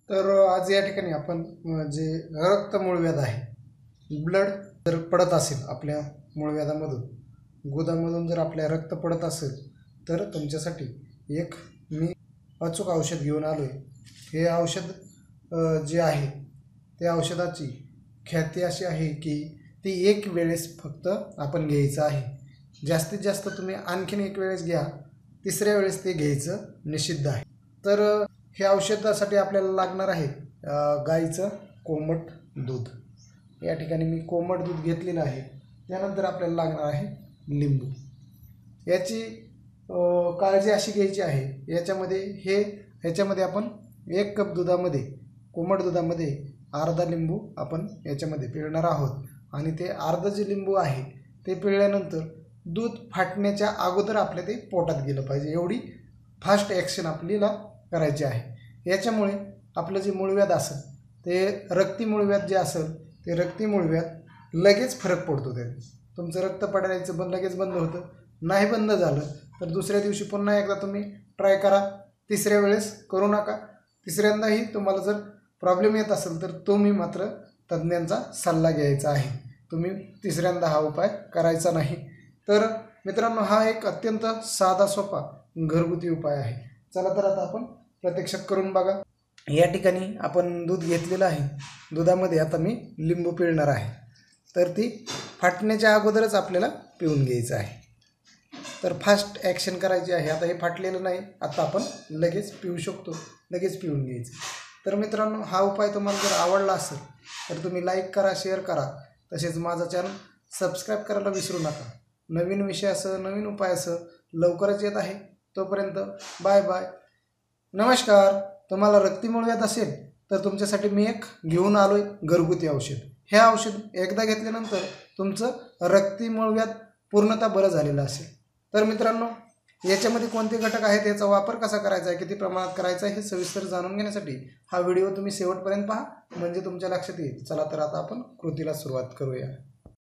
तर आज या ठिकाणी आपण जे रक्त मूळव्याध आहे, ब्लड जर पडत असेल आपल्या मूळव्याधामधून, गुदामधून जर आपल्या रक्त पडत असेल तर तुमच्यासाठी एक मी अचूक औषध घेऊन आलो आहे। हे औषध जे आहे त्या औषधाची ख्याती अशी आहे की ती एक वेळेस फक्त आपण घ्यायचं आहे। जास्तीत जास्त तुम्ही आणखीन एक वेळेस घ्या, तिसऱ्या वेळेस ते घ्यायचं निषिद्ध आहे। तर हे औषधासाठी आपल्याला लागणार आहे गाईचं कोमट दूध। या ठिकाणी मी कोमट दूध घेतलेलं आहे। त्यानंतर आपल्याला लागणार आहे लिंबू। याची काळजी अशी घ्यायची आहे, याच्यामध्ये आपण 1 कप दुधामध्ये, कोमट दुधामध्ये अर्धा लिंबू आपण याच्यामध्ये पिळणार आहोत। आणि ते अर्धा जे लिंबू आहे ते पिळल्यानंतर दूध फाटण्याच्या अगोदर आपल्या ते पोटात गेलं पाहिजे, एवढी फास्ट ॲक्शन आपल्याला करायची आहे। याच्यामुळे आपलं जे मूळव्याध असेल ते रक्ती मूळव्याध जे असेल ते रक्ती मूळव्याध लगेच फरक पडतो। त्याने तुमचं रक्त पडायचं लगेच बंद होतं। नाही बंद झालं तर दुसऱ्या दिवशी पुन्हा एकदा तुम्ही ट्राय करा, तिसऱ्या वेळेस करू नका। तिसऱ्यांदाही तुम्हाला जर प्रॉब्लेम येत असेल तर तुम्ही मात्र तज्ज्ञांचा सल्ला घ्यायचा आहे। तुम्ही तिसऱ्यांदा हा उपाय करायचा नाही। तर मित्रांनो, हा एक अत्यंत साधा सोपा घरगुती उपाय आहे। चला तर आता आपण प्रत्यक्षात करून बघा। या ठिकाणी आपण दूध घेतलेलं आहे, दुधामध्ये आता मी लिंबू पिळणार आहे। तर ती फाटण्याच्या अगोदरच आपल्याला पिऊन घ्यायचं आहे। तर फास्ट ॲक्शन करायची आहे। आता हे फाटलेलं नाही, आता आपण लगेच पिऊ शकतो, लगेच पिऊन घ्यायचं। तर मित्रांनो, हा उपाय तुम्हाला जर आवडला असेल तर तुम्ही लाईक करा, शेअर करा, तसेच माझा चॅनल सबस्क्राईब करायला विसरू नका। नवीन विषयासह, नवीन उपायासह लवकरच येत आहे। तोपर्यंत बाय बाय, नमस्कार। तुम्हाला रक्ती मूळव्याध असेल तर तुमच्यासाठी मी एक घेऊन आलो आहे घरगुती औषध। हे औषध एकदा घेतल्यानंतर तुमचं रक्ती मूळव्याध पूर्णतः बरं झालेलं असेल। तर मित्रांनो, याच्यामध्ये कोणते घटक आहेत, याचा वापर कसा करायचा आहे, किती प्रमाणात करायचा आहे, हे सविस्तर जाणून घेण्यासाठी हा व्हिडिओ तुम्ही शेवटपर्यंत पहा, म्हणजे तुमच्या लक्षात येईल। चला तर आता आपण कृतीला सुरुवात करूया।